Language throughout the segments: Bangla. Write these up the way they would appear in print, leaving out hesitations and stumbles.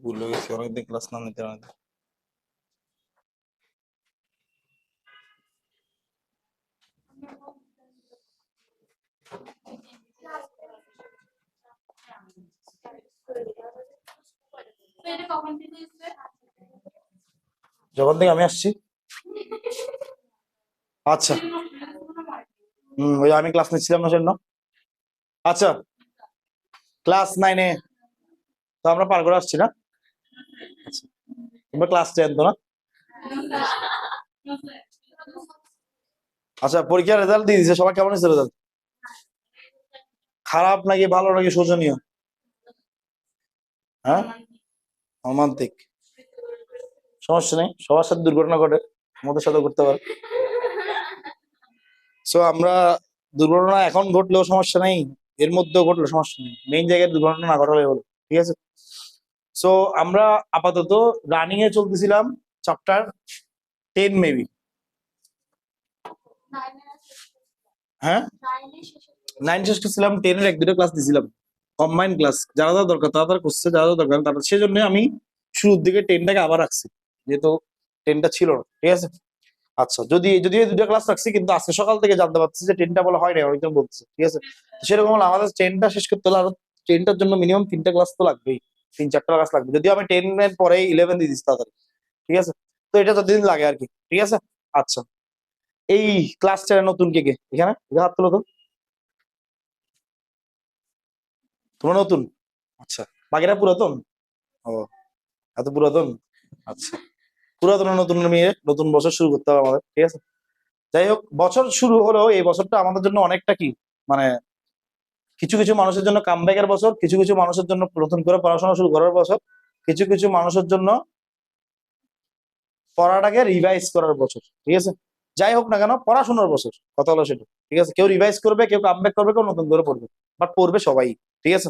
ভুলে গেছি, অনেকদিন ক্লাস না নিতে না। যখন থেকে আমি আসছি, আচ্ছা ওই আমি ক্লাস নিচ্ছিলাম না সেজন্য। আচ্ছা, ক্লাস 9-এ তো আমরা পার করে আসছি না। তোমরা ক্লাস 10 তো না? আচ্ছা, পরীক্ষার রেজাল্ট দিয়ে দিছে, সবাই কেমন হয়েছে রেজাল্ট? খারাপ নাকি ভালো নাকি শোচনীয়? হ্যাঁ, রোমান্টিক। সমস্যা নেই, সবার সাথে দুর্ঘটনা ঘটে, আমাদের সাথে ঘটতে পারে। সো আমরা দুর্ঘটনা এখন ঘটলেও সমস্যা নেই, এর মধ্যেও ঘটলে সমস্যা নেই, মেইন জায়গায় দুর্ঘটনা না ঘটালে হলো। ঠিক আছে। সো আমরা আপাতত রানিং এ চলতেছিলাম চ্যাপ্টার 10 মেবি। হ্যাঁ, 9 শেষ করছিলাম, 10 এর 1-2টা ক্লাস দিছিলাম, কম্বাইন ক্লাস। যারা যারা দরকার তারা তারা করছে, যারা যারা দরকার তারা। সেজন্য আমি শুরুর দিকে 10টাকে আবার রাখছি, যেহেতু 10টা ছিল না। ঠিক আছে। আচ্ছা, যদি যদি এই 2টা ক্লাস রাখছি, কিন্তু আজকে সকাল থেকে জানতে পারছি যে 10টা বলা হয় না, অনেকজন বলছে। ঠিক আছে। সেরকম হলে আমাদের 10টা শেষ করতে হলে আরো 10টার জন্য মিনিমাম 3টা ক্লাস তো লাগবেই, 3-4টা ক্লাস লাগবে। যদিও আমি 10 এর পরে 11 দিয়ে দিচ্ছি তাড়াতাড়ি। ঠিক আছে। তো এটা যতদিন লাগে আর কি। ঠিক আছে। আচ্ছা, এই ক্লাসটা নতুন কে কে এখানে হাত তুলো তো। তোমরা নতুন? আচ্ছা, বাকিরা পুরাতন? ও, এত পুরাতন। আচ্ছা, পুরাতন নতুন মিলে নতুন বছর শুরু করতে হবে আমাদের। ঠিক আছে। যাই হোক, বছর শুরু হলেও এই বছরটা আমাদের জন্য অনেকটা কি, মানে কিছু কিছু মানুষের জন্য কামব্যাকের বছর, কিছু কিছু মানুষের জন্য নতুন করে পড়াশোনা শুরু করার বছর, কিছু কিছু মানুষের জন্য পড়াটাকে রিভাইজ করার বছর। ঠিক আছে। যাই হোক না কেন, পড়াশোনার বছর, কথা হলো সেটা। ঠিক আছে। কেউ রিভাইজ করবে, কেউ কামব্যাক করবে, কেউ নতুন করে পড়বে, বাট পড়বে সবাই। ঠিক আছে।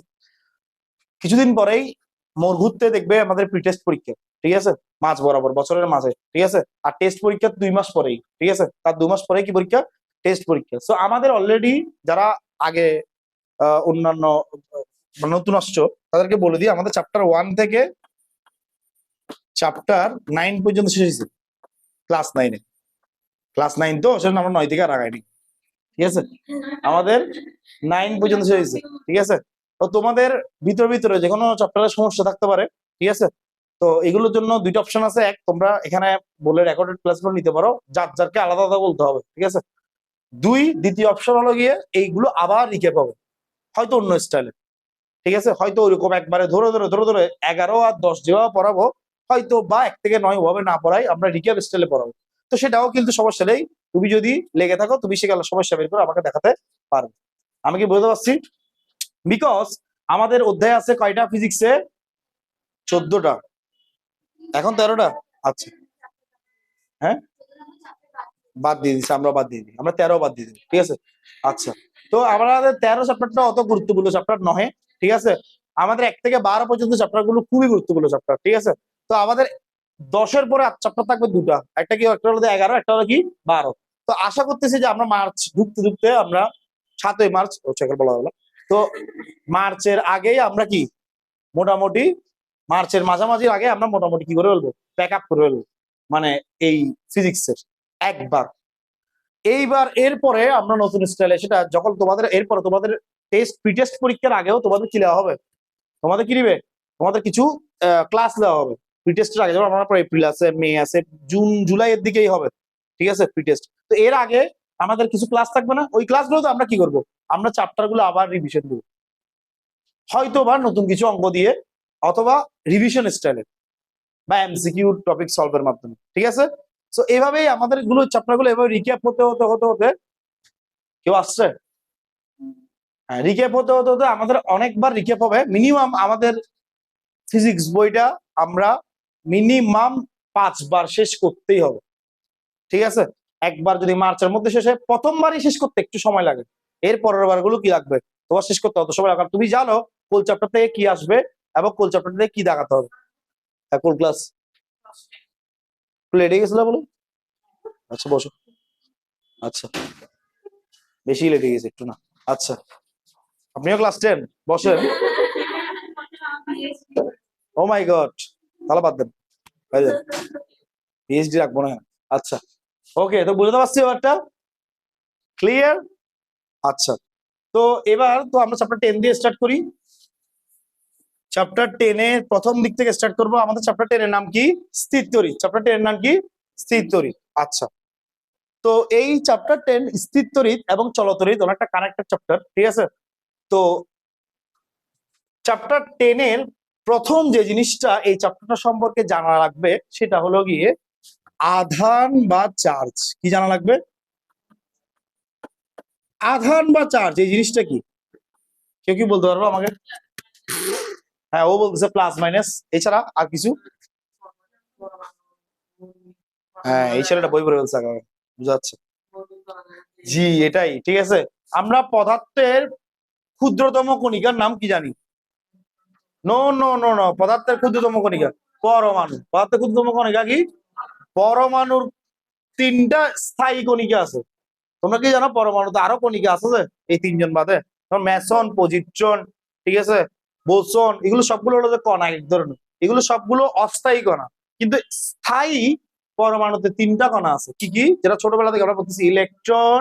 কিছুদিন পরেই মোর ঘুরতে দেখবে আমাদের প্রি টেস্ট পরীক্ষা। ঠিক আছে। মাঝ বরাবর বছরের মাঝে। ঠিক আছে। আর টেস্ট পরীক্ষা 2 মাস পরেই। ঠিক আছে। তার 2 মাস পরেই কি পরীক্ষা? টেস্ট পরীক্ষা। সো আমাদের অলরেডি যারা আগে অন্যান্য নতুন আসছো তাদেরকে বলে দিই, আমাদের চ্যাপ্টার 1 থেকে চ্যাপ্টার 9 পর্যন্ত শেষ হয়েছে ক্লাস 9-এ। ক্লাস 9 তো সেজন্য আমরা 9 থেকে আর আগাইনি। ঠিক আছে। আমাদের 9 পর্যন্ত শেষ হয়েছে। ঠিক আছে। তো তোমাদের ভিতরে ভিতরে যে কোনো চ্যাপ্টারের সমস্যা থাকতে পারে। ঠিক আছে। তো এগুলোর জন্য 2টা অপশন আছে। এক, তোমরা এখানে বলে রেকর্ডেড ক্লাসগুলো নিতে পারো, যার যারকে আলাদা আলাদা বলতে হবে। ঠিক আছে। 2, দ্বিতীয় অপশন হলো গিয়ে এইগুলো আবার রিক্যাপ হবে, হয়তো অন্য স্টাইলে। ঠিক আছে। হয়তো ওইরকম একবারে ধরে ধরে ধরে ধরে 11 আর 10 যেভাবে পড়াবো, হয়তো বা 1 থেকে 9 ওভাবে না পড়াই, আমরা রিক্যাপ স্টাইলে পড়াবো। তো সেটাও কিন্তু সমস্যা নেই, তুমি যদি লেগে থাকো তুমি সেগুলো সমস্যা বের করে আমাকে দেখাতে পারবে। আমি কি বুঝতে পারছি? বিকজ আমাদের অধ্যায় আছে কয়টা ফিজিক্সে? 14টা, এখন 13টা। আচ্ছা, হ্যাঁ, বাদ দিয়ে দিচ্ছি, আমরা বাদ দিয়ে দিই, আমরা 13 বাদ দিয়ে দিই। ঠিক আছে। আচ্ছা, তো আমাদের 13 চ্যাপ্টারটা অত গুরুত্বপূর্ণ চ্যাপ্টার নয়। ঠিক আছে। আমাদের 1 থেকে 12 পর্যন্ত চ্যাপ্টার গুলো খুবই গুরুত্বপূর্ণ চ্যাপ্টার। ঠিক আছে। তো আমাদের 10-এর পরে চ্যাপ্টার থাকবে 2টা, একটা কি, একটা হলো 11, একটা হলো কি 12। তো আশা করতেছি যে আমরা মার্চ ঢুকতে ঢুকতে আমরা 7ই মার্চ বলা হলো, তো মার্চের আগেই আমরা কি মোটামুটি, মার্চের মাঝামাঝির আগে আমরা মোটামুটি কি করে ফেলবো, প্যাক আপ করে ফেলবো, মানে এই ফিজিক্সের একবার। এইবার এরপরে আমরা নতুন স্টাইলে, সেটা যখন তোমাদের এরপরে তোমাদের প্রি টেস্ট পরীক্ষার আগেও তোমাদের কি দেওয়া হবে, তোমাদের কি দিবে, তোমাদের কিছু ক্লাস দেওয়া হবে প্রি টেস্টের আগে। যেমন আমরা এপ্রিল আছে, মে আছে, জুন জুলাই এর দিকেই হবে। ঠিক আছে। প্রি টেস্ট তো এর আগে আমাদের কিছু ক্লাস থাকবে না, ওই ক্লাসগুলো তো আমরা কি করব, আমরা চ্যাপ্টার গুলো আবার রিভিশন দেবো, হয়তো বা নতুন কিছু অঙ্ক দিয়ে, অথবা রিভিশন স্টাইলে, বা এমসিকিউ টপিক সলভের মাধ্যমে। ঠিক আছে। তো এইভাবেই আমাদের গুলো চ্যাপ্টার গুলো এভাবে রিক্যাপ হতে হতে হতে হতে, কেউ আসছে, হ্যাঁ, রিক্যাপ হতে হতে হতে আমাদের অনেকবার রিক্যাপ হবে। মিনিমাম আমাদের ফিজিক্স বইটা আমরা মিনিমাম 5 বার শেষ করতেই হবে। ঠিক আছে। একবার যদি মার্চের মধ্যে শেষ হয়, প্রথমবারই শেষ করতে একটু সময় লাগে, এর পরের বার গুলো কি লাগবে, তোমার শেষ করতে অত সময় লাগে। তুমি জানো কোন চ্যাপ্টার থেকে কি আসবে এবং কোন চ্যাপ্টার থেকে কি দেখাতে হবে। কোন ক্লাস লেটে গেছিল বলো? আচ্ছা, বসো। আচ্ছা, বেশি লেটে গেছে একটু না। আচ্ছা, আপনিও ক্লাস 10, বসেন। ও মাই গড, তাহলে বাদ দেন, পিএইচডি রাখবো না। আচ্ছা ওকে, তো বুঝতে পারছি ব্যাপারটা, ক্লিয়ার? আচ্ছা, তো এবার তো আমরা চ্যাপ্টার 10 দিয়ে স্টার্ট করি। চ্যাপ্টার 10 এর প্রথম দিক থেকে স্টার্ট করবো। আমাদের চ্যাপ্টার 10 এর নাম কি? স্থির তড়িৎ। চ্যাপ্টার 10 এর নাম কি? স্থির তড়িৎ। আচ্ছা, তো এই চ্যাপ্টার 10 স্থির তড়িৎ এবং চলতড়িৎ অনেকটা কানেক্টেড চ্যাপ্টার, ঠিক আছে? তো চ্যাপ্টার 10 এর প্রথম যে জিনিসটা এই চ্যাপ্টারটা সম্পর্কে জানা লাগবে সেটা হলো গিয়ে আধান বা চার্জ। কি জানা লাগবে? আধান বা চার্জ, এই জিনিসটা কি? কেউ কি বলতে পারবো আমাকে? হ্যাঁ, ও বলতেছে প্লাস মাইনাস, এছাড়া আর কিছু? হ্যাঁ, এই ছেলেটা বই পড়ে ফেলছে, বুঝা যাচ্ছে। জি, এটাই, ঠিক আছে। আমরা পদার্থের ক্ষুদ্রতম কণিকার নাম কি জানি? নো নো নো নো, পদার্থের ক্ষুদ্রতম কণিকা পরমাণু। পদার্থের ক্ষুদ্রতম কণিকা কি? পরমাণুর 3টা স্থায়ী কণিকা আছে। তোমরা কি জানো পরমাণুতে আরো কণিকা আছে যে এই 3জন বাদে? মেসন, পজিট্রন, ঠিক আছে, বোসন, এগুলো সবগুলো হলো যে কণা এক ধরনের, এগুলো সবগুলো অস্থায়ী কণা। কিন্তু স্থায়ী পরমাণুতে 3টা কণা আছে। কি কি? যেটা ছোটবেলা থেকে আমরা বলতেছি, ইলেকট্রন,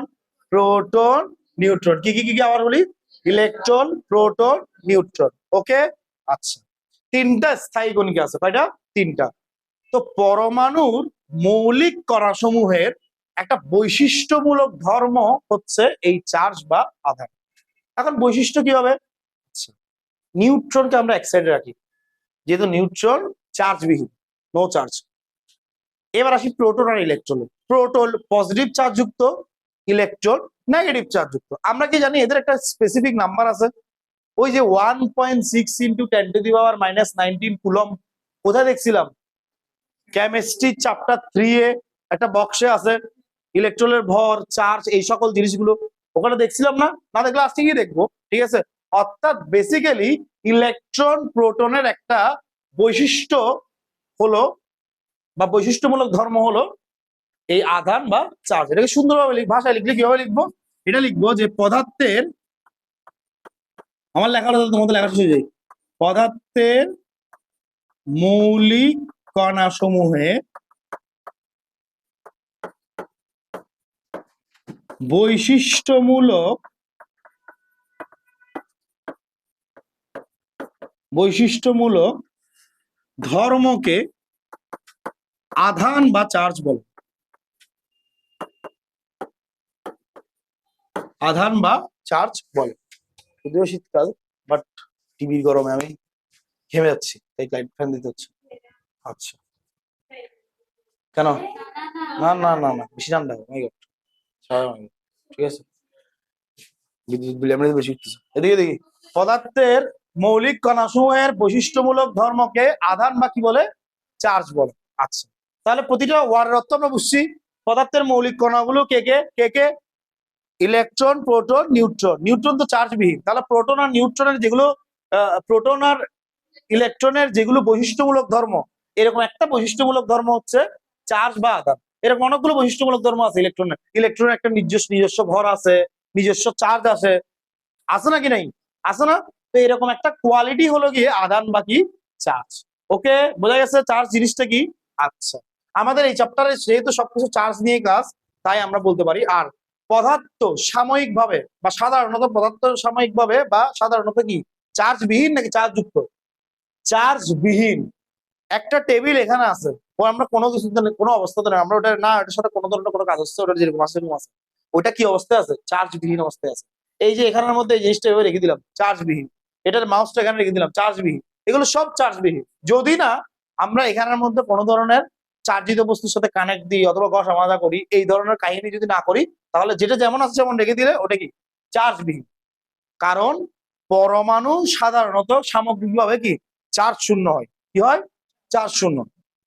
প্রোটন, নিউট্রন। কি কি কি কি আবার বলি? Electron, proton, neutron. ওকে, আচ্ছা, 3টা স্থায়ী কণিকা আছে। কয়টা? 3টা। তো পরমাণুর মৌলিক কণাসমূহের একটা বৈশিষ্ট্যমূলক ধর্ম হচ্ছে এই চার্জ বা আধান। এখন বৈশিষ্ট্য কি হবে? আচ্ছা, নিউট্রনকে আমরা এক সাইডে রাখি, যেহেতু নিউট্রন চার্জবিহীন, নো চার্জ। এবার আসি প্রোটন আর ইলেকট্রনে। প্রোটন পজিটিভ চার্জ যুক্ত, ইলেকট্রন নেগেটিভ চার্জ যুক্ত। আমরা কি জানি এদের একটা স্পেসিফিক নাম্বার আছে, ওই যে 1.6 × 10⁻⁻19 কুলম। কোথায় দেখছিলাম? কেমিস্ট্রি চ্যাপ্টার 3 এ একটা বক্সে আছে ইলেকট্রনের ভর, চার্জ, এই সকল জিনিসগুলো। ওখানে দেখছিলাম না? না দেখলে আজকে গিয়ে দেখবো, ঠিক আছে? অর্থাৎ বেসিক্যালি ইলেকট্রন প্রোটনের একটা বৈশিষ্ট্য হলো বা বৈশিষ্ট্যমূলক ধর্ম হলো এই আধান বা চার্জ। এটাকে সুন্দরভাবে ভাষায় লিখলে কিভাবে লিখবো? এটা লিখবো যে পদার্থের, আমার লেখাটা তোমাদের লেখা শেষ হয়ে যায়, পদার্থের মৌলিক কণাসমূহে বৈশিষ্ট্যমূলক ধর্মকে আধান বা চার্জ বলে। আধান বা চার্জ বলে। যদিও শীতকাল, বাট টিভির গরমে আমি ঘেমে যাচ্ছি, তাই লাইট ফ্যান দিতে হচ্ছে। আচ্ছা, কেন? না না না না, বেশি ঠান্ডা হবে, ঠিক আছে, বিদ্যুৎ বিল এমনি বেশি উঠতেছে। এদিকে দেখি, পদার্থের মৌলিক কণাসমূহের বৈশিষ্ট্যমূলক ধর্মকে আধান বা কি বলে? চার্জ বলে। আচ্ছা, তাহলে প্রতিটা ওয়ার্ডের অর্থ আমরা বুঝছি। পদার্থের মৌলিক কণাগুলো কে কে কে কে? Electron, proton, neutron. নিউট্রন তো চার্জবিহীন, তাহলে প্রোটন আর নিউট্রনের যেগুলো, প্রোটন আর ইলেকট্রনের যেগুলো বৈশিষ্ট্যমূলক ধর্ম, এরকম একটা বৈশিষ্ট্যমূলক ধর্ম হচ্ছে চার্জ বা আধান। এরকম অনেকগুলো বৈশিষ্ট্যমূলক ধর্ম আছে ইলেকট্রনের। ইলেকট্রনের একটা নিজস্ব ভর আছে, নিজস্ব চার্জ আছে, আছে নাকি নাই? আছে না? তো এরকম একটা কোয়ালিটি হলো গিয়ে আধান বা কি? চার্জ। ওকে, বোঝা গেছে চার্জ জিনিসটা কি? আচ্ছা, আমাদের এই চ্যাপ্টারে যেহেতু সবকিছু চার্জ নিয়ে ক্লাস, তাই আমরা বলতে পারি। আর পদার্থ সাময়িকভাবে বা সাধারণত পদার্থ সাময়িকভাবে বা সাধারণত কি চার্জবিহীন নাকি চার্জ যুক্ত? চার্জবিহীন। একটা টেবিল এখানে আছে, ও আমরা কোনো কিছুতে কোনো অবস্থাতে নেই, আমরা ওটা না, ওটার সাথে কোনো ধরনের কোনো কাজ হচ্ছে, ওটা যেরকম আছে সেরকম আছে, ওটা কি অবস্থায় আছে? চার্জবিহীন অবস্থায় আছে। এই যে এখানের মধ্যে এই জিনিসটা এভাবে রেখে দিলাম, চার্জবিহীন। এটার মাউসটা এখানে রেখে দিলাম, চার্জবিহীন। এগুলো সব চার্জবিহীন। যদি না আমরা এখানের মধ্যে কোনো ধরনের চার্জিত বস্তুর সাথে কানেক্ট দিই অথবা ঘষা মাজা করি, এই ধরনের কাহিনী যদি না করি, তাহলে যেটা যেমন আছে যেমন রেখে দিলে ওটা কি? চার্জবিহীন। কারণ পরমাণু সাধারণত সামগ্রিকভাবে কি? চার্জ শূন্য হয়। কি হয়? চার্জ শূন্য।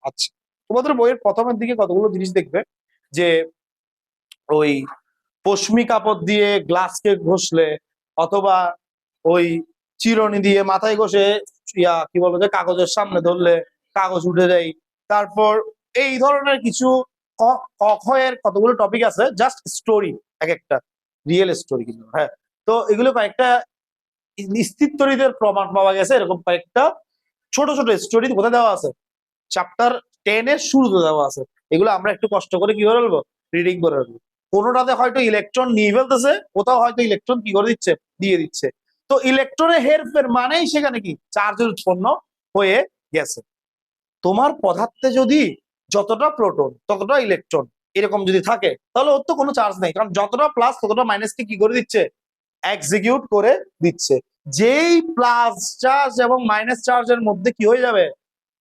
আচ্ছা, তোমাদের বইয়ের প্রথমের দিকে কতগুলো জিনিস দেখবে যে ওই পশমি কাপড় দিয়ে গ্লাসকে ঘষলে অথবা ওই চিরুনি দিয়ে মাথায় ঘষে কি বলবো যে কাগজের সামনে ধরলে কাগজ উঠে যায়। তারপর এই ধরনের কিছু এর কতগুলো টপিক আছে, জাস্ট স্টোরি, এক একটা রিয়েল স্টোরি কিন্তু। হ্যাঁ, তো এগুলো কয়েকটা স্থির তড়িতের প্রমাণ পাওয়া গেছে, এরকম কয়েকটা ছোট ছোট স্টোরি কোথায় দেওয়া আছে, চ্যাপ্টার 10 এর শুরুতে দেওয়া আছে। এগুলো আমরা একটু কষ্ট করে কি করে ফেলবো, রিডিং করে ফেলবো। কোনোটাতে হয়তো ইলেকট্রন নিয়ে ফেলতেছে, কোথাও হয়তো ইলেকট্রন কি করে দিচ্ছে, দিয়ে দিচ্ছে। তো ইলেকট্রনের হেরফের মানেই সেখানে কি চার্জের উৎপন্ন হয়ে গেছে। তোমার পদার্থে যদি যতটা প্রোটন ততটা ইলেকট্রন এরকম যদি থাকে, তাহলে ওর তো কোনো চার্জ নেই, কারণ যতটা প্লাস ততটা মাইনাসকে কি করে দিচ্ছে, এক্সিকিউট করে দিচ্ছে। যেই প্লাস চার্জ এবং মাইনাস চার্জের মধ্যে কি হয়ে যাবে,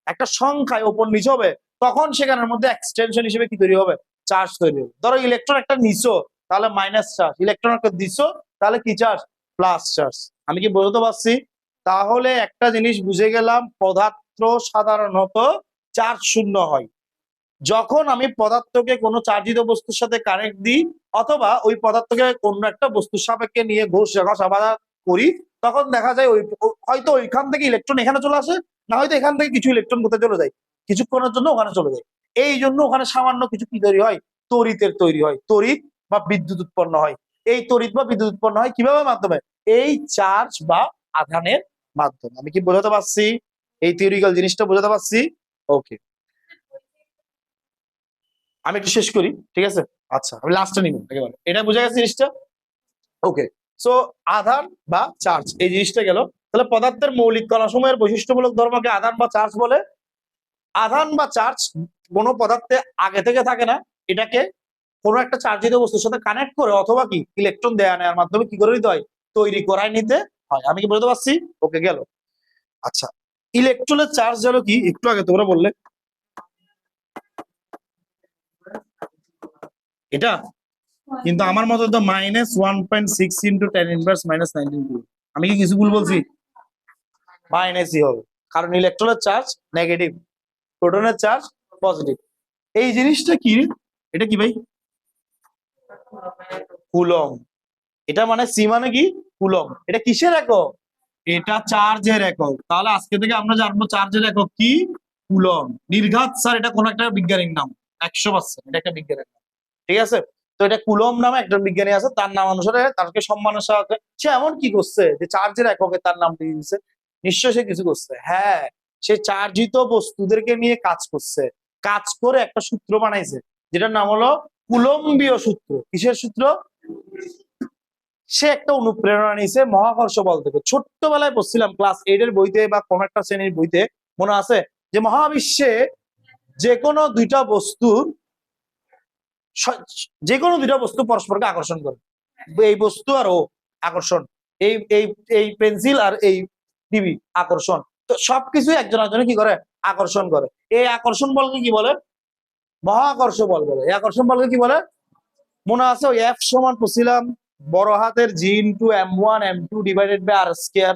একটা সংখ্যায় ওপর নিচ হবে, তখন সেখানের মধ্যে এক্সটেনশন হিসেবে কি তৈরি হবে, চার্জ তৈরি হবে। ধরো ইলেকট্রন একটা নিছো, তাহলে মাইনাস চার্জ, ইলেকট্রন একটা দিছো, তাহলে কি চার্জ, প্লাস চার্জ। আমি কি বলতে পারছি? তাহলে একটা জিনিস বুঝে গেলাম, পদার্থ সাধারণত চার্জ শূন্য হয় যখন আমি পদার্থকে কোনো চার্জিত বস্তুর সাথে কানেক্ট দিই, অথবা ওই পদার্থকে কোনো একটা বস্তুর সাপেক্ষে নিয়ে ঘষা করি, তখন দেখা যায় ওই হয়তো ওইখান থেকে ইলেকট্রন এখানে চলে আসে, না হয়তো এখান থেকে কিছু ইলেকট্রন কোথায় চলে যায়, কিছুক্ষণের জন্য ওখানে চলে যায়। এই জন্য ওখানে সামান্য কিছু কি তৈরি হয়, তড়িতের তৈরি হয়, তড়িৎ বা বিদ্যুৎ উৎপন্ন হয়। এই তড়িৎ বা বিদ্যুৎ উৎপন্ন হয় কিভাবে মাধ্যমে, এই চার্জ বা আধানের মাধ্যমে। আমি কি বোঝাতে পারছি? এই থিওরিক্যাল জিনিসটা বোঝাতে পারছি? ওকে, আমি একটু শেষ করি, ঠিক আছে? আচ্ছা, আমি লাস্টে নিব একেবারে, এটা বোঝা গেছে জিনিসটা? ওকে, সো আধান বা চার্জ এই জিনিসটা গেল। তাহলে পদার্থের মৌলিক কণাসমূহের বৈশিষ্ট্যমূলক ধর্মকে আধান বা চার্জ বলে। আধান বা চার্জ কোনো পদার্থে আগে থেকে থাকে না, এটাকে কোনো একটা চার্জিত বস্তুর সাথে কানেক্ট করে অথবা কি ইলেকট্রন দেয়া নেওয়ার মাধ্যমে কি করে নিতে হয়, তৈরি করাই নিতে হয়। আমি কি বলতে পারছি? ওকে, গেল। আচ্ছা, ইলেকট্রনের চার্জ গেল কি, একটু আগে তোমরা বললে এটা, কিন্তু আমার মতে তো -1.6 × 10⁻⁻⁹ আমি কি কিছু ভুল বলছি? মাইনাসই হবে, কারণ ইলেকট্রনের চার্জ নেগেটিভ, প্রোটনের চার্জ পজিটিভ। এই জিনিসটা কি, এটা কি ভাই, কুলম। এটা মানে সি মানে কি, কুলম। এটা কিসের একক, এটা চার্জের একক। তাহলে আজকে থেকে আমরা জানবো চার্জের একক কি, কুলম। নির্ঘাত স্যার, এটা কোন একটা বিজ্ঞানীর নাম, 100% এটা একটা বিজ্ঞানীর নাম, ঠিক আছে? তো এটা কুলম নামে একজন বিজ্ঞানী আছে, তার নাম অনুসারে তাকে সম্মানের সাথে সে এমন কি করছে যে চার্জের এককে তার নাম দিয়ে দিয়েছে। নিশ্চয় সে কিছু করছে, হ্যাঁ, সে চার্জিত বস্তুদেরকে নিয়ে কাজ করছে, কাজ করে একটা সূত্র বানাইছে, যেটার নাম হলো কুলম্বীয় সূত্র। কিসের সূত্র? সে একটা অনুপ্রেরণা নিয়েছে মহাকর্ষ বল থেকে। ছোট্টবেলায় পড়ছিলাম ক্লাস 8 এর বইতে বা কোন একটা শ্রেণীর বইতে, মনে আছে যে মহাবিশ্বে যে কোনো দুইটা বস্তুর যে কোনো দুইটা বস্তু পরস্পরকে আকর্ষণ করে। এই বস্তু আর ও আকর্ষণ, এই এই এই পেন্সিল আর এই টিভি আকর্ষণ। তো সবকিছু একজন একজনে কি করে, আকর্ষণ করে। এই আকর্ষণ বলকে কি বলে, মহাকর্ষ বল বলে। এই আকর্ষণ বলকে কি বলে, মনে আছে ওই এফ সমান পড়ছিলাম বড় হাতের G × M1 M2 / R²।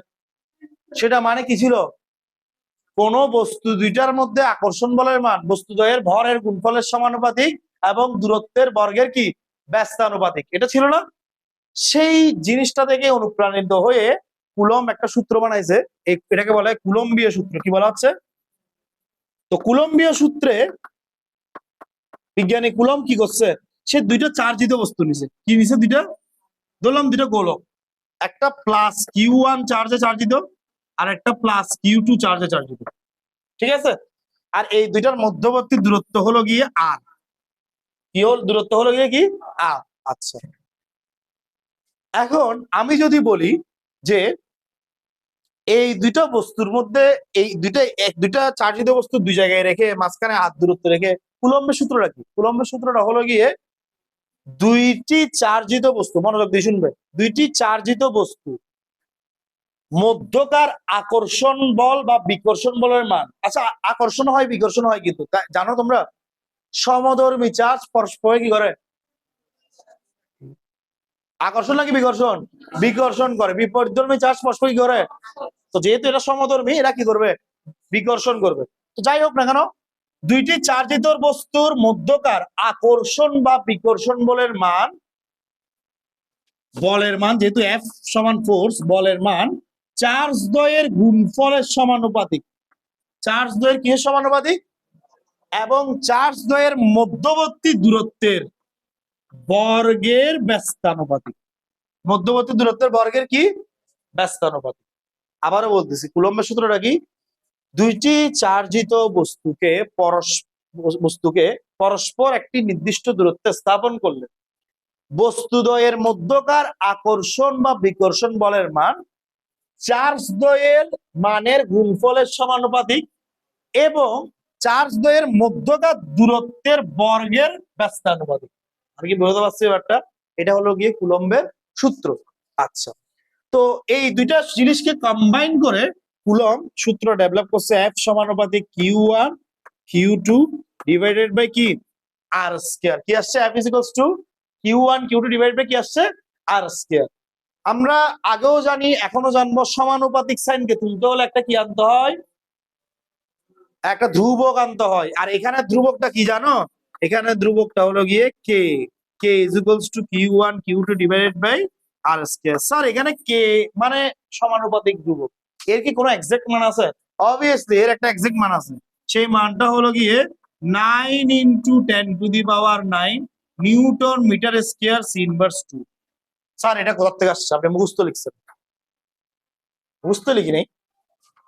সেটা মানে কি ছিল, কোন বস্তু দুইটার মধ্যে আকর্ষণ বলের মান বস্তুদ্বয়ের ভরের গুণফলের সমানুপাতিক এবং দূরত্বের বর্গের কি ব্যস্তানুপাতিক, এটা ছিল না? সেই জিনিসটা থেকে অনুপ্রাণিত হয়ে কুলম্ব একটা সূত্র বানাইছে, এটাকে বলা হয় কুলম্বীয় সূত্র। কি বলা হচ্ছে? তো কুলম্বীয় সূত্রে বিজ্ঞানী কুলম্ব কি করছে, সে দুইটা চার্জিত বস্তু নিছে। কি নিছে? দুইটা, ধরলাম দুইটা গোলক, একটা +Q1 চার্জে চার্জিত আর একটা +Q2 চার্জে চার্জিত, ঠিক আছে? আর এই দুইটার মধ্যবর্তী দূরত্ব হলো গিয়ে আর, কি হল দূরত্ব হলো গিয়ে কি, আর। আচ্ছা, এখন আমি যদি বলি যে এই দুইটা বস্তুর মধ্যে, এই দুইটা চার্জিত বস্তু দুই জায়গায় রেখে মাঝখানে হাত দূরত্ব রেখে, কুলম্বের সূত্রটা কি? কুলম্বের সূত্রটা হলো গিয়ে দুইটি চার্জিত বস্তু, মনোযোগ দিয়ে শুনবে, দুইটি চার্জিত বস্তু মধ্যকার আকর্ষণ বল বা বিকর্ষণ বলের মান। আচ্ছা, আকর্ষণ হয় বিকর্ষণ হয়, কিন্তু জানো তোমরা সমধর্মী চার্জ পরস্পর কি করে, আকর্ষণ নাকি বিকর্ষণ? বিকর্ষণ করে। বিপরীতধর্মী চার্জ পরস্পর কি করে? তো যেহেতু এটা সমধর্মী, এরা কি করবে, বিকর্ষণ করবে। তো যাই হোক না কেন, দুইটি চার্জিত বস্তুর মধ্যকার আকর্ষণ বা বিকর্ষণ বলের মান, যেহেতু এফ সমান ফোর্স, বলের মান চার্জ দ্বয়ের গুণফলের সমানুপাতিক। চার্জ দ্বয়ের কিসের সমানুপাতিক? এবং চার্জ দ্বয়ের মধ্যবর্তী দূরত্বের বর্গের ব্যস্তানুপাতিক। মধ্যবর্তী দূরত্বের বর্গের কি ব্যস্তানুপাতিক। আবারও বলতেছি, কুলম্বের সূত্রটা কি, দুইটি চার্জিত বস্তুকে পরস্পর একটি নির্দিষ্ট দূরত্বে স্থাপন করলে বস্তুদ্বয়ের মধ্যকার আকর্ষণ বা বিকর্ষণ বলের মান চার্জ দ্বয়ের মানের গুণফলের সমানুপাতিক এবং চার্জ দ্বয়ের মধ্যকার দূরত্বের বর্গের ব্যস্তানুপাতিক। আমি কি বুঝতে পারছি ব্যাপারটা? এটা হলো গিয়ে কুলম্বের সূত্র। আচ্ছা, তো এই দুইটা জিনিসকে কম্বাইন করে কুলম্ব সূত্র ডেভেলপ করছে F সমানুপাতিক Q1 Q2 ডিভাইডেড বাই কি R স্কয়ার। কি আসছে? F is equals to Q1 Q2 divided by কি আসছে? R square. আমরা আগেও জানি, এখনো জানবো, সমানুপাতিক সাইনকে তুলতে হলে একটা কি আনতে হয়? একটা ধ্রুবক আনতে হয়। আর এখানে ধ্রুবকটা কি জানো? এখানে ধ্রুবকটা হলো গিয়ে K. K is equals to Q1 Q2 divided by R square. Sir এখানে কে মানে সমানুপাতিক ধ্রুবক, এর কি কোনো এক্সাক্ট মান আছে? অবভিয়াসলি এর একটা এক্সাক্ট মান আছে। সেই মানটা হলো গিয়ে 9 into 10 to the power 9 newton metre square C inverse 2। Sir এটা কোথা থেকে আসছে? আপনি মুখস্থ লিখছেন? মুখস্থ লিখি নাই,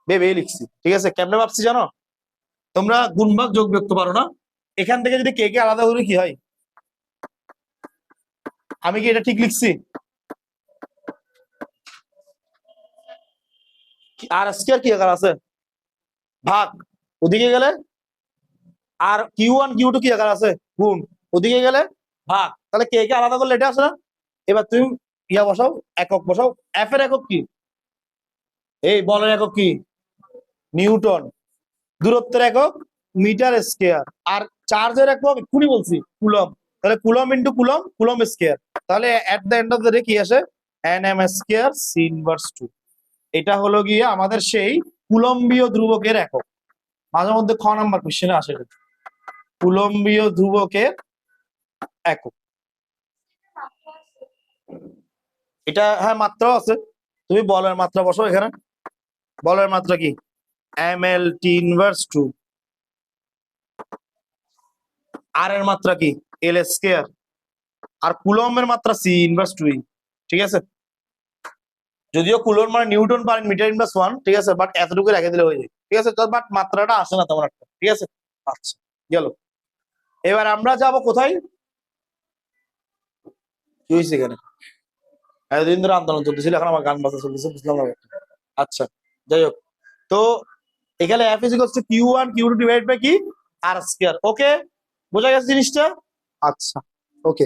ভেবে লিখছি। ঠিক আছে, কেমনে ভাবছি জানো? তোমরা গুণভাগ যোগ বিয়োগ তো পারো না? এখান থেকে যদি কে কে আলাদা করে কি হয়? আমি কি এটা ঠিক লিখছি? আর স্কয়ার কি আকার আছে? ভাগ। ওদিকে গেলে আর Q1 Q2 কি আকার আছে? গুণ। ওদিকে গেলে ভাগ। তাহলে কে কে আলাদা করলে এটা আছে না? এবার তুমি ইয়া বসাও, একক বসাও। এফ এর একক কি? এই বলের একক কি? নিউটন। দূরত্বের একক মিটার স্কয়ার। আর চার্জের একক এক্ষুনি বলছি কুলম। তাহলে coulomb into coulomb, coulomb square. তাহলে at the end of the day কি আসে? nm square C inverse 2। এটা হলো গিয়ে আমাদের সেই কুলম্বীয় ধ্রুবকের একক। মাঝে মধ্যে খ নাম্বার কোশ্চেনে আসে এটা। কুলম্বীয় ধ্রুবকের একক। এটা হ্যাঁ মাত্রা আছে। তুমি বলের মাত্রা বসো এখানে। বলের মাত্রা কি? ml t inverse 2। আর এর মাত্রা কি? l square. আর কুলম্বের মাত্রা c ইনভার্স 2। ঠিক আছে, যদিও কুলম্ব মানে নিউটন পার মিটার ইনভার্স 1। ঠিক আছে, বাট এতটুকু রেখে দিলে হয়ে যায়। ঠিক আছে, বাট মাত্রাটা আসে না তেমন একটা। ঠিক আছে, আচ্ছা গেল। এবার আমরা যাব কোথায়? কি হয়েছে এখানে? এতদিন ধরে আন্দোলন চলতেছিল, এখন আমার গান বাজনা চলতেছে, বুঝলাম না ব্যাপারটা। আচ্ছা, যাই হোক। তো এখানে F is equals to Q1 Q2 divide by কি আর স্কয়ার। ওকে, বোঝা গেছে জিনিসটা? আচ্ছা, ওকে।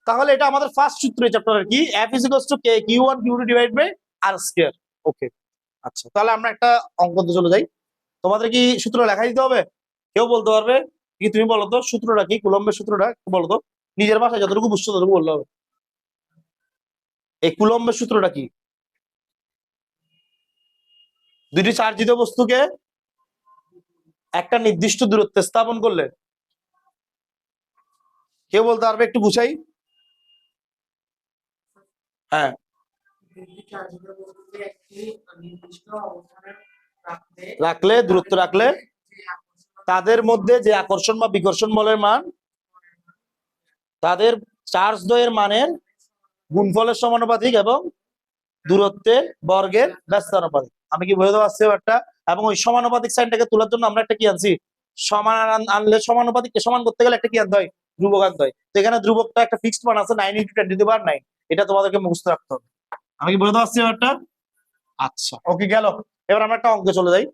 তাহলে এটা আমাদের ফার্স্ট সূত্র এই চ্যাপ্টারের। কি? F is equals to Q1 Q2 divide by R square. Okay, আচ্ছা তাহলে আমরা একটা অঙ্কতে চলে যাই। তোমাদের কি সূত্র লেখা দিতে হবে? কেউ বলতে পারবে কি? তুমি বলো তো সূত্রটা কি, কুলম্বের সূত্রটা বলো তো। নিজের ভাষায় যতটুকু বুঝছো ততটুকু বললে হবে। এই কুলম্বের সূত্রটা কি? দুইটি চার্জিত বস্তুকে একটা নির্দিষ্ট দূরত্বে স্থাপন করলে, কেউ বলতে পারবে? একটু গুছাই। হ্যাঁ, রাখলে, দূরত্ব রাখলে তাদের মধ্যে যে আকর্ষণ বা বিকর্ষণ বলের মান তাদের চার্জ দ্বয়ের মানের গুণফলের সমানুপাতিক এবং দূরত্বের বর্গের ব্যস্তানুপাতিক। আমি কি বুঝতে পারছি ব্যাপারটা? এবং ওই সমানুপাতিক সাইনটাকে তোলার জন্য আমরা একটা কি আনছি? সমান আনলে সমানুপাতিককে সমান করতে গেলে একটা কি আনতে হয়? ধ্রুবক আনতে হয়। তো এখানে ধ্রুবকটা একটা ফিক্সড মান আছে 9 ইন্টু 10 টু দি পাওয়ার 9। এটা তোমাদেরকে মুখস্থ রাখতে হবে। আমি কি বুঝতে পারছি ব্যাপারটা? আচ্ছা, ওকে গেল। এবার আমরা একটা অঙ্কে চলে যাই।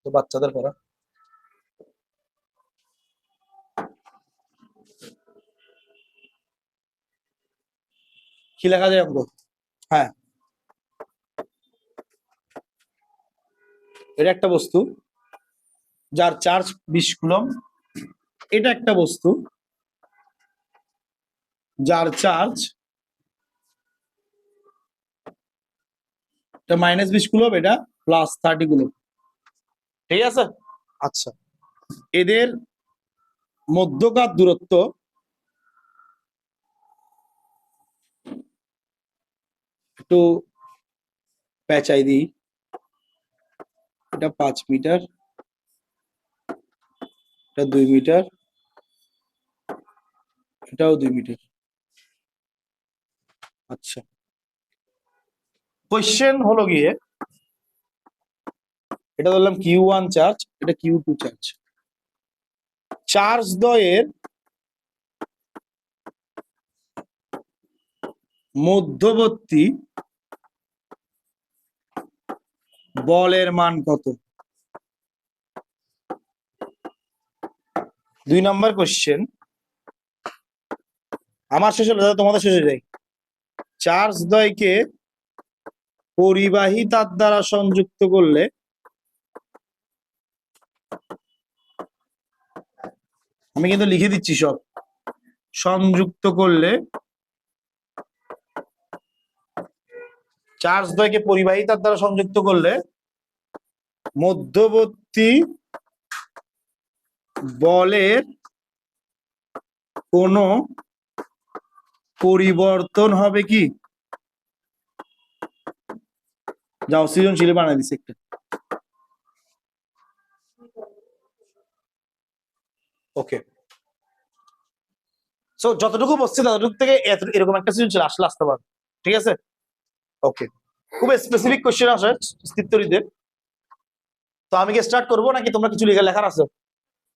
তো বাচ্চাদের পড়া কি লেখা যায় অঙ্ক? হ্যাঁ, এটা একটা বস্তু যার চার্জ 20 কুলম্ব। এটা একটা বস্তু যার চার্জ এটা -20 কুলম্ব, এটা +30 কুলম্ব। ঠিক আছে, আচ্ছা এদের মধ্যকার দূরত্ব একটু পেঁচাই দিই। এটা 5 মিটার, এটা 2 মিটার, এটাও 2 মিটার। আচ্ছা, কোশ্চেন হলো গিয়ে এটা ধরলাম Q1 চার্জ, এটা Q2 চার্জ। চার্জ দ্বয়ের মধ্যবর্তী বলের মান কত? 2 নম্বর কোশ্চেন। আমার শেষ হলো, তোমাদের শেষ হয়ে যায়। চার্জ দ্বয়কে পরিবাহী তার দ্বারা সংযুক্ত করলে আমি কিন্তু লিখে দিচ্ছি সব। সংযুক্ত করলে চার্জ দ্বয়কে পরিবাহী তার দ্বারা সংযুক্ত করলে মধ্যবর্তী বলের কোনো পরিবর্তন হবে কি? যাও সৃজনশীল বানাই দিছি একটা। ওকে, সো যতটুকু বসছে ততটুকু থেকে এরকম একটা সৃজনশীল আসতে পারে। ঠিক আছে, ওকে। খুব স্পেসিফিক কোশ্চেন আসে স্থিরতরিদের। তো আমি কি স্টার্ট করবো নাকি তোমরা কিছু লেখার আছে?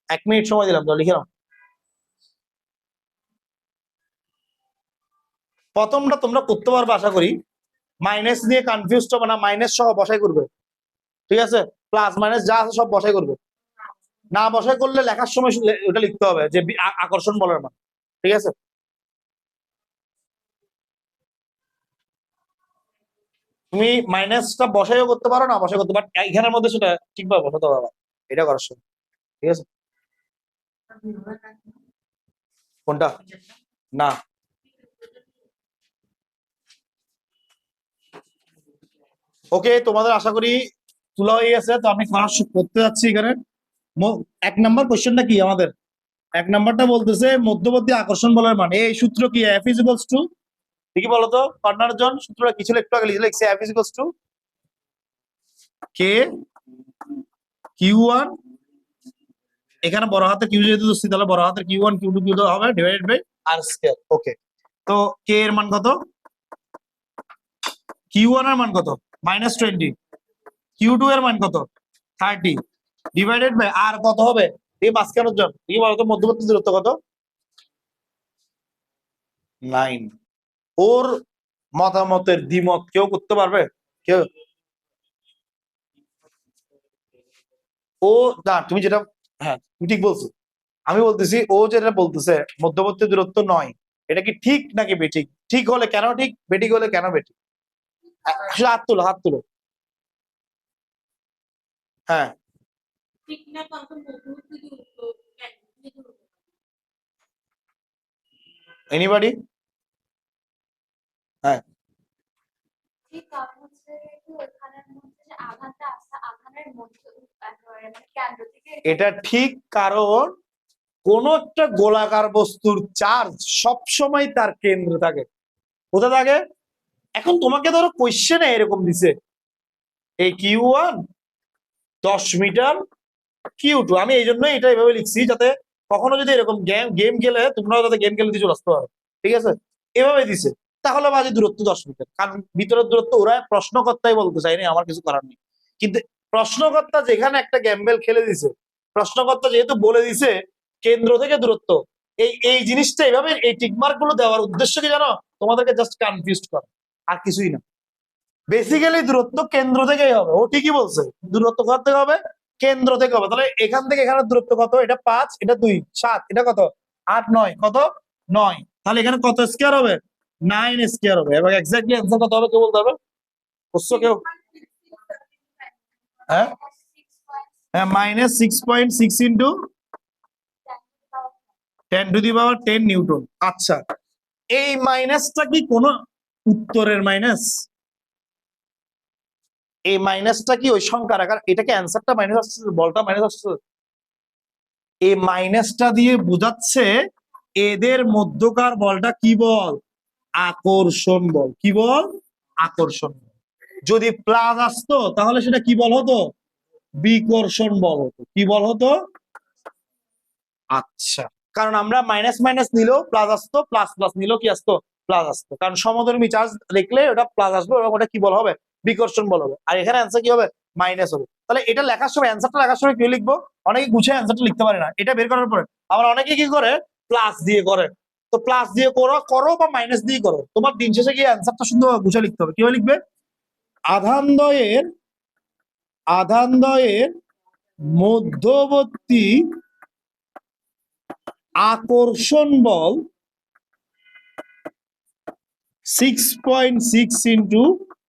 1 মিনিট সময় দিলাম, তো লিখে নাও। প্রথমটা তোমরা করতে পারবে আশা করি। মাইনাস নিয়ে কনফিউজ হবে না, মাইনাস সহ বসাই করবে। ঠিক আছে, প্লাস মাইনাস যা আছে সব বসাই করবে। না বসাই করলে লেখার সময় ওটা লিখতে হবে যে আকর্ষণ বলের মান। ঠিক আছে, তুমি মাইনাসটা বসাইও করতে পারো, না বসাই করতে পারো, এইখানের মধ্যে সেটা ঠিকভাবে বসাতে পারো, এটা করার সময়। ঠিক আছে, কোনটা? না, ওকে, তোমাদের আশা করি তুলা হয়ে গেছে। তো আমি করতে যাচ্ছি এখানে। 1 নম্বর কোশ্চেনটা কি আমাদের? 1 নম্বরটা বলতেছে মধ্যবর্তী আকর্ষণ বলের মান। এই সূত্র কি? F is equals to, দেখি বলতো কর্নার জন, সূত্রটা কি ছিল একটু আগে লিখছে? F is equals to K Q1, এখানে বড় হাতের Q যেহেতু দিচ্ছি তাহলে বড় হাতের Q1 Q2 Q2 হবে ডিভাইডেড বাই R স্কয়ার। ওকে, তো K এর মান কত? Q1 এর মান কত? -20। Q2 এর মান কত? 30 ডিভাইডেড বাই R কত হবে? এই মাঝখানের জন, এই বলতো মধ্যবর্তী দূরত্ব কত? 9। ওর মতামতের দ্বিমত কেউ করতে পারবে? কেউ? ও না, তুমি যেটা, হ্যাঁ তুমি ঠিক বলছো। আমি বলতেছি ও যেটা বলতেছে মধ্যবর্তী দূরত্ব 9, এটা কি ঠিক নাকি বেঠিক? ঠিক হলে কেন ঠিক, বেঠিক হলে কেন বেঠিক? আসলে হাত তুলো, হাত তুলো। হ্যাঁ, এনিবডি? হ্যাঁ, এটা ঠিক, কারণ কোন একটা গোলাকার বস্তুর চার্জ সবসময় তার কেন্দ্রে থাকে। কোথায় থাকে? এখন তোমাকে ধরো কোশ্চেনে এরকম দিছে এই Q1 10 মিটার, Q2, আমি এই জন্য এটা এইভাবে লিখছি যাতে কখনো যদি এরকম গেম খেলে তোমরাও যাতে গেম খেলে দিয়ে চলে আসতে পারো। ঠিক আছে, এভাবে দিছে। তাহলে মাঝে দূরত্ব 10 মিটার, কারণ ভিতরের দূরত্ব ওরা প্রশ্নকর্তাই বলতে চাইনি, আমার কিছু করার নেই। কিন্তু প্রশ্নকর্তা যেখানে একটা গ্যাম্বেল খেলে দিছে, প্রশ্নকর্তা যেহেতু বলে দিছে কেন্দ্র থেকে দূরত্ব, এই জিনিসটা এইভাবে এই টিকমার্ক গুলো দেওয়ার উদ্দেশ্য কি জানো? তোমাদেরকে জাস্ট কনফিউজ করা, আর কিছুই না। বেসিক্যালি দূরত্ব কেন্দ্র থেকেই হবে, ও ঠিকই বলছে। দূরত্ব কোথা থেকে হবে? কেন্দ্র থেকে হবে। তাহলে এখান থেকে এখানে দূরত্ব কত? এটা 5, এটা 2, 7, এটা কত? 8, 9, কত? 9। তাহলে এখানে কত স্কয়ার হবে? 9 স্কয়ার হবে। এবং এক্স্যাক্টলি অ্যান্সার কত হবে কেউ বলতে হবে? বুঝছো কেউ? হ্যাঁ, হ্যাঁ, -6.6 ইন্টু 10⁻10 নিউটন। আচ্ছা, এই মাইনাসটা কি কোন উত্তরের মাইনাস? এই মাইনাসটা কি ওই সংখ্যার আকার? এটা কি অ্যান্সারটা মাইনাস আসছে, বলটা মাইনাস আসছে? এই মাইনাসটা দিয়ে বোঝাচ্ছে এদের মধ্যকার বলটা কি বল? আকর্ষণ বল। কি বল? আকর্ষণ বল। যদি প্লাস আসতো তাহলে সেটা কি বল হতো? বিকর্ষণ বল হতো। কি বল হতো? আচ্ছা, কারণ আমরা মাইনাস মাইনাস নিলেও প্লাস আসতো, প্লাস প্লাস নিলেও কি আসতো? প্লাস আসতো। কারণ সমধর্মী চার্জ লিখলে ওটা প্লাস আসবে এবং ওটা কি বল হবে? বিকর্ষণ বল হবে। আর এখানে অ্যান্সার কি হবে? মাইনাস হবে। তাহলে এটা লেখার সময় অ্যান্সারটা লেখার সময় কি লিখবো? অনেকে গুছিয়ে অ্যান্সারটা লিখতে পারে না, এটা বের করার পরে আবার অনেকে কি করে প্লাস দিয়ে করে। তো প্লাস দিয়ে করো করো বা মাইনাস দিয়ে করো, তোমার দিন শেষে গিয়ে অ্যান্সারটা সুন্দর গুছিয়ে লিখতে হবে। কিভাবে লিখবে? আধানদ্বয়ের মধ্যবর্তী আকর্ষণ বল 6.6 ইন্টু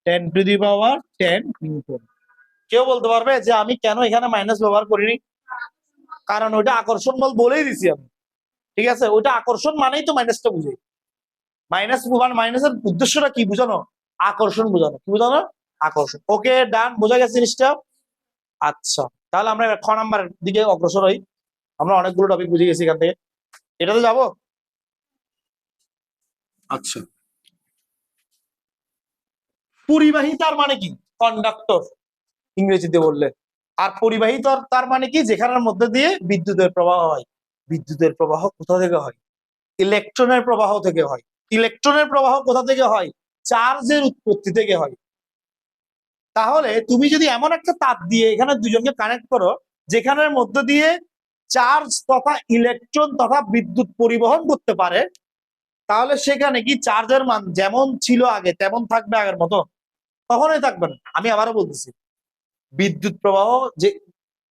10⁻10 নিউটন। কেউ বলতে পারবে যে আমি কেন এখানে মাইনাস ব্যবহার করিনি? কারণ ওইটা আকর্ষণ বল বলেই দিছি আমি, ঠিক আছে? ওইটা আকর্ষণ মানেই তো মাইনাসটা বুঝে। মাইনাসের উদ্দেশ্যটা কি বুঝানো? আকর্ষণ বোঝানো। কি বোঝানো? আকর্ষণ। ওকে, ডান, বোঝা গেছে জিনিসটা? আচ্ছা, তাহলে আমরা খ নাম্বারের দিকে অগ্রসর হই। আমরা অনেকগুলো টপিক বুঝে গেছি এখান থেকে, এটাতে যাবো। আচ্ছা, পরিবাহী তার মানে কি? কন্ডাক্টর ইংরেজিতে বললে। আর পরিবাহী তার মানে কি? যেখানের মধ্যে দিয়ে বিদ্যুতের প্রবাহ হয়। বিদ্যুতের প্রবাহ কোথা থেকে হয়? ইলেকট্রনের প্রবাহ থেকে হয়। ইলেকট্রনের প্রবাহ কোথা থেকে হয়? চার্জের উৎপত্তি থেকে হয়। তাহলে তুমি যদি এমন একটা তার দিয়ে এখানে দুজনকে কানেক্ট করো যেখানের মধ্যে দিয়ে চার্জ তথা ইলেকট্রন তথা বিদ্যুৎ পরিবহন করতে পারে, তাহলে সেখানে কি চার্জের মান যেমন ছিল আগে তেমন থাকবে আগের মতো? কখনোই থাকবে না। আমি আবারও বলতেছি, বিদ্যুৎ প্রবাহ যে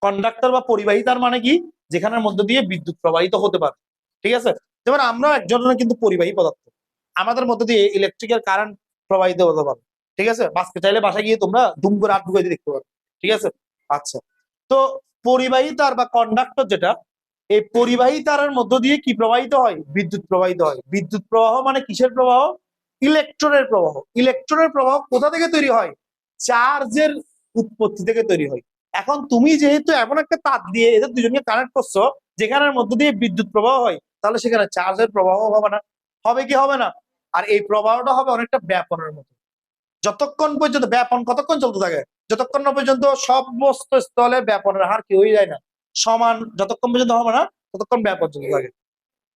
কন্ডাক্টর বা পরিবাহী তার মানে কি? যেখানের মধ্যে দিয়ে বিদ্যুৎ প্রবাহিত হতে পারে, ঠিক আছে? যেমন আমরা একজনের কিন্তু পরিবাহী পদার্থ, আমাদের মধ্যে দিয়ে ইলেকট্রিক্যাল কারেন্ট প্রবাহিত হতে পারে, ঠিক আছে? বাসকে চাইলে বাসায় গিয়ে তোমরা দুম করে 8 ঢুকাই দেখতে পারো, ঠিক আছে? আচ্ছা, তো পরিবাহী তার বা কন্ডাক্টর যেটা, এই পরিবাহী তারের মধ্য দিয়ে কি প্রবাহিত হয়? বিদ্যুৎ প্রবাহিত হয়। বিদ্যুৎ প্রবাহ মানে কিসের প্রবাহ? ইলেকট্রনের প্রবাহ। ইলেকট্রনের প্রবাহ কোথা থেকে তৈরি হয়? চার্জের উৎপত্তি থেকে তৈরি হয়। এখন তুমি যেহেতু এমন একটা তার দিয়ে এদের দুজনকে কানেক্ট করছো যেখানের মধ্য দিয়ে বিদ্যুৎ প্রবাহ হয়, তাহলে সেখানে চার্জের প্রবাহ হবে না? হবে কি হবে না? আর এই প্রবাহটা হবে অনেকটা ব্যাপনের মতো। যতক্ষণ পর্যন্ত ব্যাপন কতক্ষণ চলতে থাকে? যতক্ষণ না পর্যন্ত সমস্ত স্থলে ব্যাপনের হার কি হয়ে যায় না সমান, যতক্ষণ পর্যন্ত হবে না ততক্ষণ ব্যাপন চলতে থাকে,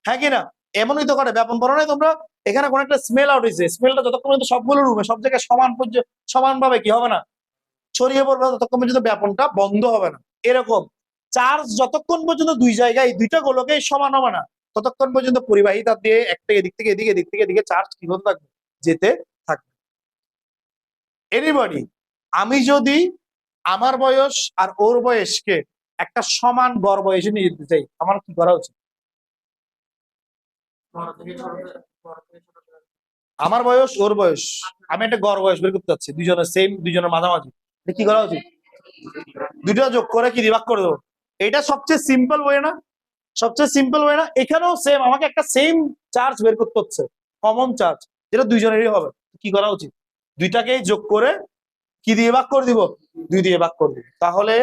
হ্যাঁ কি না? এমনই তো করে, ব্যাপন পড়ো নাই তোমরা? এখানে কোন একটা স্মেল আউট হয়েছে, স্মেলটা যতক্ষণ পর্যন্ত সবগুলো রুমে সব জায়গায় সমান ভাবে কি হবে না ছড়িয়ে পড়বে, ততক্ষণ পর্যন্ত ব্যাপনটা বন্ধ হবে না। এরকম চার্জ যতক্ষণ পর্যন্ত দুই জায়গায় দুইটা গোলকেই সমান হবে না ততক্ষণ পর্যন্ত পরিবাহী তার দিয়ে এক থেকে এদিক থেকে এদিকে, এদিক থেকে এদিকে চার্জ কি হতে থাকবে? যেতে থাকবে। এনিবডি, আমি যদি আমার বয়স আর ওর বয়সকে একটা সমান গড় বয়সে নিয়ে যেতে চাই, আমার কি করা উচিত? আমার বয়স ওর বয়স, আমি একটা গড় বয়স বের করতে চাচ্ছি, দুজনের সেম, দুজনের মাঝামাঝি, কি করা উচিত? দুটো যোগ করে কি ভাগ করে দেবো? এটা সবচেয়ে সিম্পল ওয়ে না? সবচেয়ে সিম্পল ওয়ে না? এখানেও সেম, আমাকে একটা সেম চার্জ বের করতে হচ্ছে, কমন চার্জ, যেটা দুইজনেরই হবে। কি করা উচিত? দুইটাকেই যোগ করে কি দিয়ে ভাগ করে দিব? 2 দিয়ে ভাগ করে দিব। তাহলে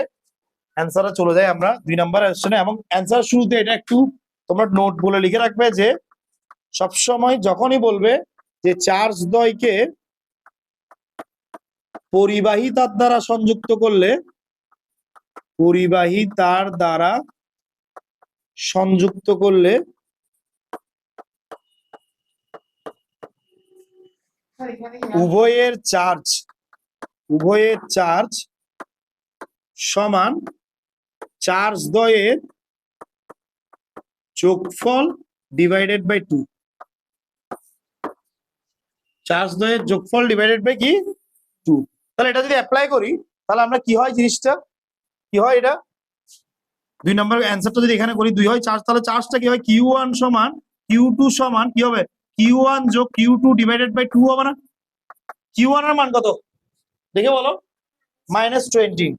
অ্যান্সারে চলে যাই আমরা 2 নাম্বার কোশ্চেনে। এবং অ্যান্সার শুরুতে এটা একটু তোমরা নোট বলে লিখে রাখবে যে সবসময় যখনই বলবে যে চার্জ দ্বয়কে পরিবাহী তার দ্বারা সংযুক্ত করলে, পরিবাহী তার দ্বারা সংযুক্ত করলে উভয়ের চার্জ সমান চার্জ দ্বয়ের যোগফল ডিভাইডেড বাই 2। চার্জ দ্বয়ের যোগফল ডিভাইডেড বাই কি? 2। তাহলে এটা যদি অ্যাপ্লাই করি তাহলে আমরা কি হয় জিনিসটা, কি হয় এটা? 2 নম্বর অ্যান্সারটা যদি এখানে করি 2 হয় চার্জ, তাহলে চার্জটা কি হয়? Q1 সমান Q2 সমান কি হবে? Q1 যোগ Q2 ডিভাইডেড বাই 2 হবে না? Q1 এর মান কত দেখে বলো? -20।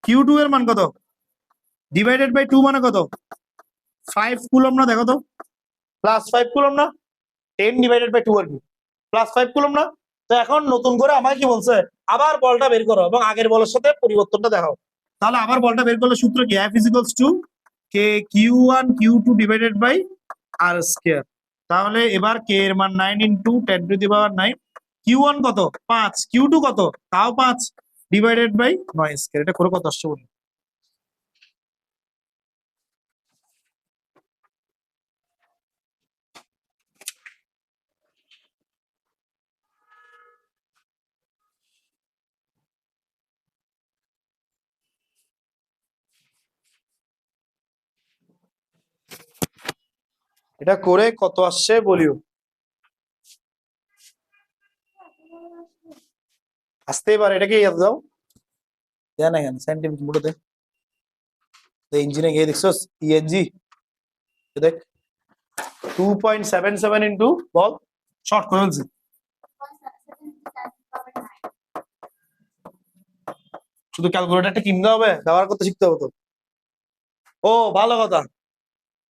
Q2 এর মান কত? ডিভাইডেড বাই 2 মানে কত? 5 কুলম না? দেখো তো, +5 কুলম না? 10 ডিভাইডেড বাই 2 আর কি +5 কুলম না? তো এখন নতুন করে আমাকে কি বলছে? আবার বলটা বের করো এবং আগের বলের সাথে পরিবর্তনটা দেখাও। তাহলে আবার বলটা বের করলে সূত্র কি? F = K Q1 Q2 divided by R square. তাহলে এবার K এর মান 9 × 10⁹9। Q1 কত? 5। Q2 কত? তাও 5 ডিভাইডেড বাই 9 স্কয়ার। এটা করে কত আসছে বলি? এটা করে কত আসছে বলিও। আসতেই পারে, এটা কি ইয়াদ দাও দেয় না কেন সাইন্টিফিক মোডে ইঞ্জিনে গিয়ে দেখছস ইএনজি দেখ 2.77 ইন্টু বল শর্ট করে ফেলছি। শুধু ক্যালকুলেটরটা কিনতে হবে, ব্যবহার করতে শিখতে হবে তো। ও ভালো কথা,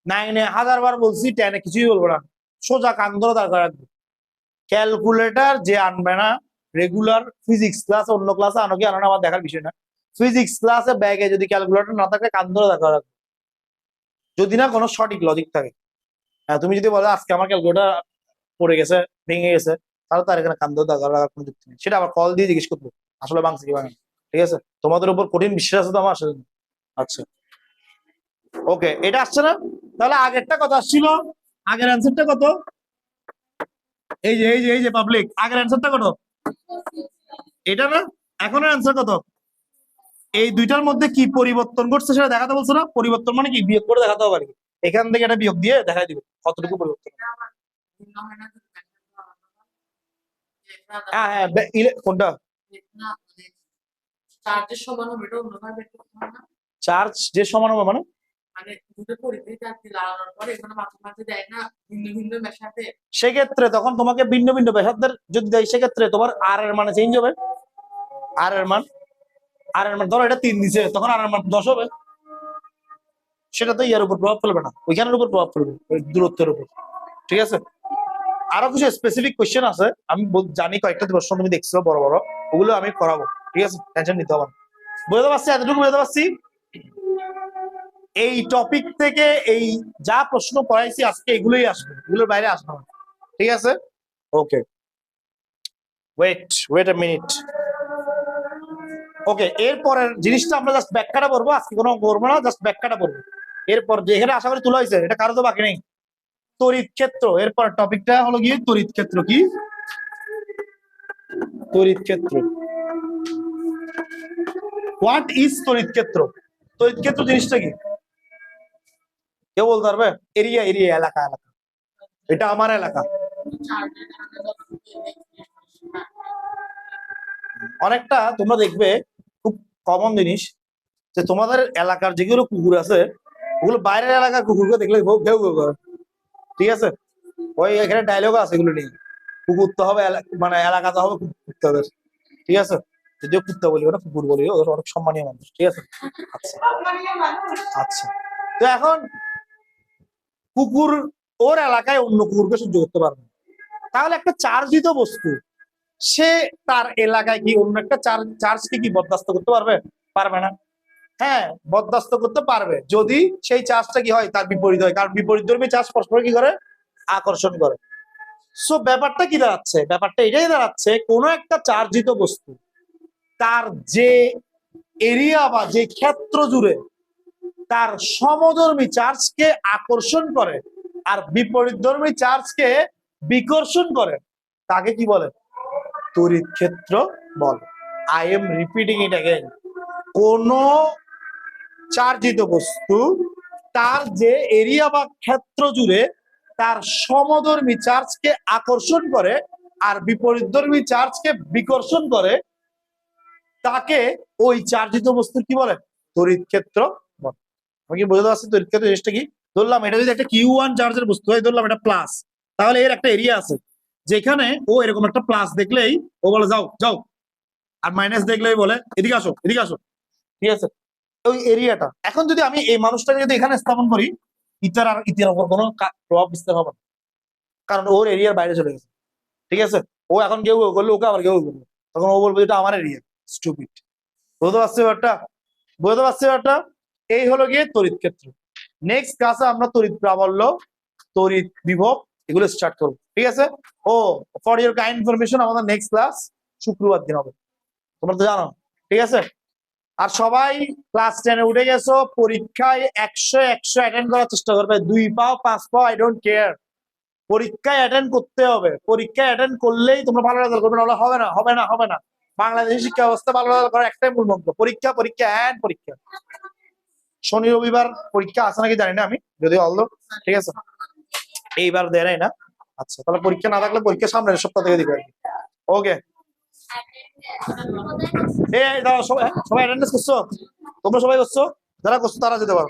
9-এ 1000 বার বলছি, 10-এ কিছুই বলবো না, সোজা কান ধরে দরকার রাখবে। ক্যালকুলেটর যে আনবে না, রেগুলার ফিজিক্স ক্লাস অন্য ক্লাসে আনো কি আনো না আমার দেখার বিষয় না, ফিজিক্স ক্লাসে ব্যাগে যদি ক্যালকুলেটর না থাকে কান ধরে দরকার রাখবে, যদি না কোনো সঠিক লজিক থাকে। হ্যাঁ, তুমি যদি বলো আজকে আমার ক্যালকুলেটর পড়ে গেছে, ভেঙে গেছে, তাহলে তার এখানে কান ধরে দরকার রাখার কোনো যুক্তি নেই, সেটা আবার কল দিয়ে জিজ্ঞেস করবো আসলে ভাঙছে কি ভাঙে। ঠিক আছে, তোমাদের উপর কঠিন বিশ্বাস আছে তো আমার আসলে। আচ্ছা ওকে, এটা আসছে না, তাহলে আগেরটা কত আসছিল, আগের অ্যান্সারটা কত, এই যে পাবলিক আগের অ্যান্সারটা কত, এটা না, এখনের অ্যান্সার কত, এই দুইটার মধ্যে কি পরিবর্তন ঘটছে সেটা দেখাতে বলছো না, পরিবর্তন মানে কি বিয়োগ করে দেখাতে হবে আর কি, এখান থেকে এটা বিয়োগ দিয়ে দেখাই দিবে কতটুকু পরিবর্তন। হ্যাঁ হ্যাঁ কোনটা চার্জ যে সমান হবে মানে সেক্ষেত্রে তখন তোমাকে ভিন্ন ভিন্ন ব্যাসার্ধের যদি দেয় সেক্ষেত্রে তোমার আর এর মানে চেঞ্জ হবে, আর এর মান ধরো এটা 3 দিছে, তখন আর এর মান 10 হবে, সেটা তো ইয়ার উপর প্রভাব ফেলবে না, ওইখানের উপর প্রভাব ফেলবে ওই দূরত্বের উপর। ঠিক আছে, আরো কিছু স্পেসিফিক কোয়েশ্চেন আছে, আমি জানি কয়েকটা প্রশ্ন তুমি দেখছো বড় বড়, ওগুলো আমি করাবো। ঠিক আছে, টেনশন নিতে হবে না, বুঝতে পারছি, এতটুকু বুঝতে পারছি। এই টপিক থেকে এই যা প্রশ্ন পড়াইছি আজকে এগুলোই আসবে, এগুলোর বাইরে আসবে না। ঠিক আছে, ওকে ওয়েট এ মিনিট। ওকে, এরপরের জিনিসটা আমরা জাস্ট ব্যাখ্যাটা পড়বো, আজকে কোনো করবো না, জাস্ট ব্যাখ্যাটা পড়বো। এরপর যে এখানে আশা করি তোলা হয়েছে, এটা কারো তো বাকি নেই, তড়িৎ ক্ষেত্র। এরপর টপিকটা হলো গিয়ে তড়িৎ ক্ষেত্র। কি তড়িৎ ক্ষেত্র, হোয়াট ইজ তড়িৎ ক্ষেত্র, তড়িৎ ক্ষেত্র জিনিসটা কি কেউ বলতে পারবে? এরিয়া এরিয়া এলাকা এলাকা, এটা আমার এলাকা। অনেকটা তোমরা দেখবে খুব কমন জিনিস, যে তোমাদের এলাকার যেগুলো কুকুর আছে ওগুলো বাইরের এলাকার কুকুরকে দেখলে ঘেউ ঘেউ করে। ঠিক আছে, ওই এখানে ডায়লগ আছে এগুলো নিয়ে, কুকুর তো হবে মানে এলাকাতে হবে কুত্তাদের। ঠিক আছে, যদিও কুত্তা বলি ওরা কুকুর বলি, ওদের অনেক সম্মানীয় মানুষ। ঠিক আছে, আচ্ছা আচ্ছা, তো এখন কুকুর ওর এলাকায় অন্য কুকুরকে সহ্য করতে পারবে না, তাহলে একটা চার্জিত বস্তু সে তার এলাকায় কি অন্য একটা চার্জকে কি বরদাস্ত করতে পারবে? পারবে না। হ্যাঁ, বরদাস্ত করতে পারবে যদি সেই চার্জটা কি হয়, তার বিপরীত হয়, কারণ বিপরীতধর্মী চার্জ পরস্পর কি করে, আকর্ষণ করে। সো ব্যাপারটা কি দাঁড়াচ্ছে, ব্যাপারটা এটাই দাঁড়াচ্ছে, কোন একটা চার্জিত বস্তু তার যে এরিয়া বা যে ক্ষেত্র জুড়ে তার সমধর্মী চার্জকে আকর্ষণ করে আর বিপরীতধর্মী চার্জকে বিকর্ষণ করে, তাকে কি বলে? তড়িৎ ক্ষেত্র বলে। I am repeating it again, কোন চার্জিত বস্তু তার যে এরিয়া বা ক্ষেত্র জুড়ে তার সমধর্মী চার্জকে আকর্ষণ করে আর বিপরীতধর্মী চার্জকে বিকর্ষণ করে, তাকে ওই চার্জিত বস্তুর কি বলে? তড়িৎ ক্ষেত্র বলে। আমি কি বুঝতে পারছি তড়িৎ ক্ষেত্র জিনিসটা কি? ধরলাম এটা যদি একটা Q1 চার্জের বস্তু হয়, ধরলাম এটা প্লাস, তাহলে এর একটা এরিয়া আছে যেখানে ও এরকম একটা প্লাস দেখলেই ও বলে যাও যাও, আর মাইনাস দেখলেই বলে এদিকে আসো এদিকে আসো। ঠিক আছে, ওই এরিয়াটা। এখন যদি আমি এই মানুষটাকে যদি এখানে স্থাপন করি, ইটার আর ইতির উপর কোনো প্রভাব বিস্তার হবে না, কারণ ওর এরিয়ার বাইরে চলে গেছে। ঠিক আছে, ও এখন কেউ করলে ওকে আবার কেউ করবে, তখন ও বলবে এটা আমার এরিয়া, স্টুপিড। বুঝতে পারছি ব্যাপারটা? বুঝতে পারছি ব্যাপারটা? এই হলো গিয়ে তড়িৎ ক্ষেত্র। নেক্সট ক্লাসে আমরা তড়িৎ প্রাবল্য, তড়িৎ বিভব এগুলো স্টার্ট করবো। ঠিক আছে, ও ফর ইউর কাইন্ড ইনফরমেশন, আমাদের নেক্সট ক্লাস শুক্রবার দিন হবে, তোমরা তো জানো। ঠিক আছে, আর সবাই ক্লাস 10-এ উঠে গেছো, পরীক্ষায় 100 অ্যাটেন্ড করার চেষ্টা করবে, 2 পাও 5 পাও আই ডোন্ট কেয়ার, পরীক্ষায় অ্যাটেন্ড করতে হবে। পরীক্ষায় অ্যাটেন্ড করলেই তোমরা ভালো রেজাল্ট করবে, না হবে না, হবে না, হবে না। বাংলাদেশের শিক্ষা ব্যবস্থা ভালো রেজাল্ট করার একটাই মূল মন্ত্র, পরীক্ষা পরীক্ষা অ্যান্ড পরীক্ষা। শনি রবিবার পরীক্ষা আছে নাকি জানি না আমি, যদিও অলদো। ঠিক আছে। এইবার দেয় নাই না? আচ্ছা, তাহলে পরীক্ষা না থাকলে পরীক্ষা সামনের সপ্তাহ থেকে দিবে। ওকে, এই দাঁড়াও, সবাই সবাই অ্যাটেন্ডেন্স করছো? তোমরা সবাই করছো? যারা করছো তারা যেতে পারো।